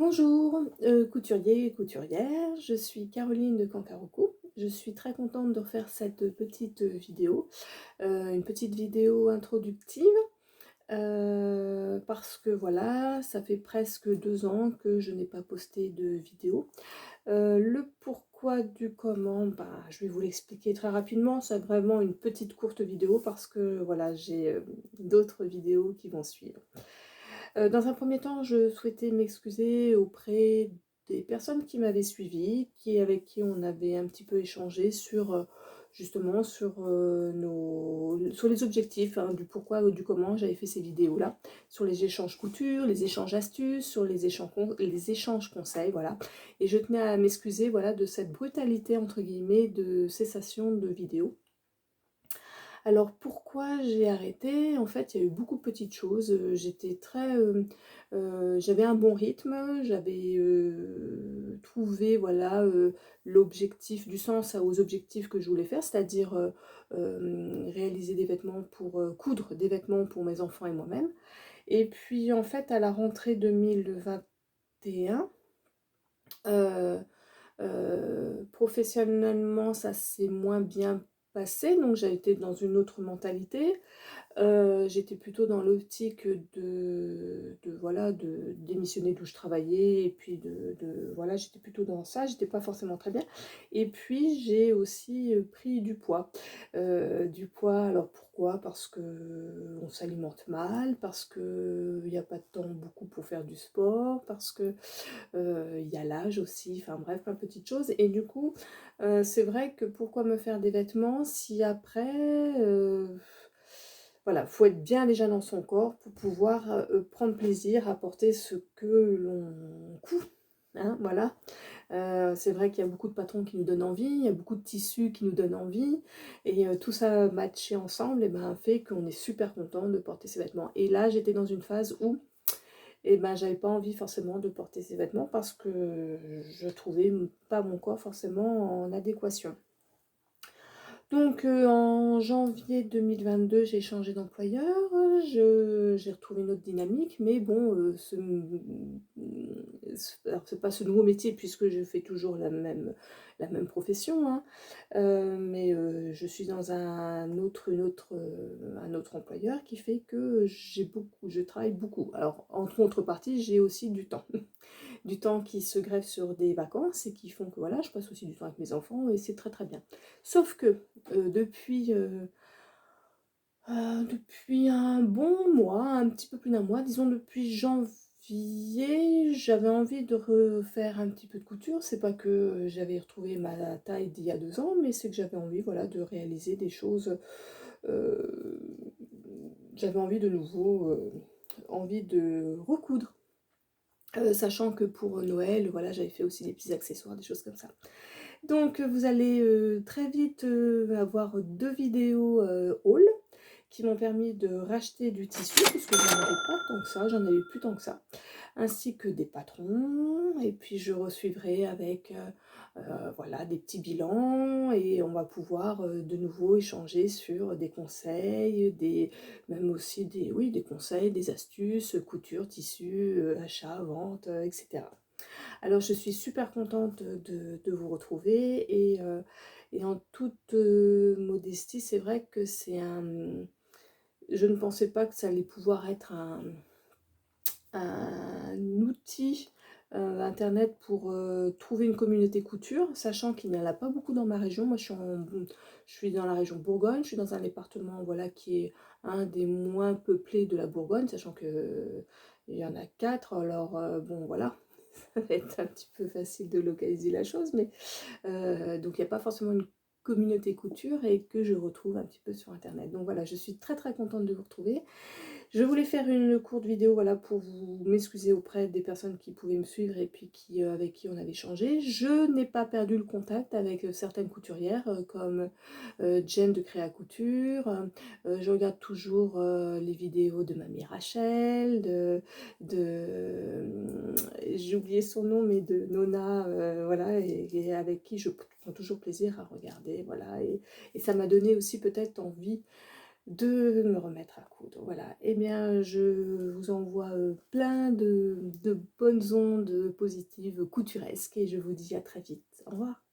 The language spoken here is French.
Bonjour, couturier et couturière, je suis Caroline de Cancaroucou. Je suis très contente de refaire cette petite vidéo, une petite vidéo introductive, parce que voilà, ça fait presque 2 ans que je n'ai pas posté de vidéo. Le pourquoi du comment, bah, je vais vous l'expliquer très rapidement, c'est vraiment une petite courte vidéo parce que voilà, j'ai d'autres vidéos qui vont suivre. Dans un premier temps, je souhaitais m'excuser auprès des personnes qui m'avaient suivie, avec qui on avait un petit peu échangé sur, justement sur les objectifs, hein, du pourquoi ou du comment j'avais fait ces vidéos-là, sur les échanges couture, les échanges astuces, sur les échanges conseils, voilà. Et je tenais à m'excuser, voilà, de cette «brutalité» entre guillemets de cessation de vidéos. Alors pourquoi j'ai arrêté? En fait, il y a eu beaucoup de petites choses, j'étais très, j'avais un bon rythme, j'avais, trouvé voilà, l'objectif du sens aux objectifs que je voulais faire, c'est-à-dire, réaliser des vêtements pour, coudre des vêtements pour mes enfants et moi-même. Et puis en fait, à la rentrée 2021, heu professionnellement, ça s'est moins bien passé, donc j'ai été dans une autre mentalité. J'étais plutôt dans l'optique de voilà, de démissionner d'où je travaillais et puis de voilà, j'étais plutôt dans ça, j'étais pas forcément très bien et puis j'ai aussi, pris du poids alors pourquoi? Parce qu'on s'alimente mal, parce qu'il y a pas de temps beaucoup pour faire du sport, parce que, il y a l'âge aussi, enfin bref, plein de petites choses et du coup, c'est vrai que pourquoi me faire des vêtements si après, voilà, faut être bien déjà dans son corps pour pouvoir, prendre plaisir à porter ce que l'on coud, hein, voilà. C'est vrai qu'il y a beaucoup de patrons qui nous donnent envie, il y a beaucoup de tissus qui nous donnent envie et tout ça matché ensemble et ben, fait qu'on est super content de porter ces vêtements et là, j'étais dans une phase où et ben, j'avais pas envie forcément de porter ces vêtements parce que je trouvais pas mon corps forcément en adéquation. Donc en janvier 2022, j'ai changé d'employeur, j'ai retrouvé une autre dynamique, mais bon, alors c'est pas ce nouveau métier puisque je fais toujours la même profession, hein, mais je suis dans un autre employeur qui fait que je travaille beaucoup. Alors en contrepartie, j'ai aussi du temps. Du temps qui se greffe sur des vacances et qui font que voilà, je passe aussi du temps avec mes enfants et c'est très, très bien. Sauf que, depuis un bon mois, un petit peu plus d'un mois, disons depuis janvier, j'avais envie de refaire un petit peu de couture. C'est pas que j'avais retrouvé ma taille d'il y a 2 ans, mais c'est que j'avais envie, voilà, de réaliser des choses, heu, j'avais envie de nouveau, envie de recoudre. Sachant que pour, Noël, voilà, j'avais fait aussi des petits accessoires, des choses comme ça. Donc, vous allez, très vite, avoir 2 vidéos, haul qui m'ont permis de racheter du tissu puisque j'en avais pas tant que ça, j'en avais plus tant que ça, ainsi que des patrons et puis je resuivrai avec, voilà, des petits bilans et on va pouvoir, de nouveau échanger sur des conseils, même aussi des conseils, des astuces, couture, tissu, achat, vente, et cetera. Alors je suis super contente de vous retrouver et en toute, modestie, c'est vrai que je ne pensais pas que ça allait pouvoir être un outil, internet pour, trouver une communauté couture, sachant qu'il n'y en a pas beaucoup dans ma région. Moi, je suis dans la région Bourgogne, je suis dans un département, voilà, qui est un des moins peuplés de la Bourgogne, sachant que il y en a 4. Alors, bon, voilà, ça va être un petit peu facile de localiser la chose, mais donc il n'y a pas forcément une communauté couture et que je retrouve un petit peu sur internet. Donc voilà, je suis très, très contente de vous retrouver. Je voulais faire une courte vidéo, voilà, pour vous m'excuser auprès des personnes qui pouvaient me suivre et puis avec qui on avait changé. Je n'ai pas perdu le contact avec, certaines couturières, comme, Jen de Créa Couture, je regarde toujours, les vidéos de Mamie Rachel, j'ai oublié son nom, mais de Nona, voilà et avec qui je prends toujours plaisir à regarder, voilà et ça m'a donné aussi peut-être envie de me remettre à coudre. Voilà. Eh bien, je vous envoie plein de bonnes ondes positives, couturesques, et je vous dis à très vite. Au revoir.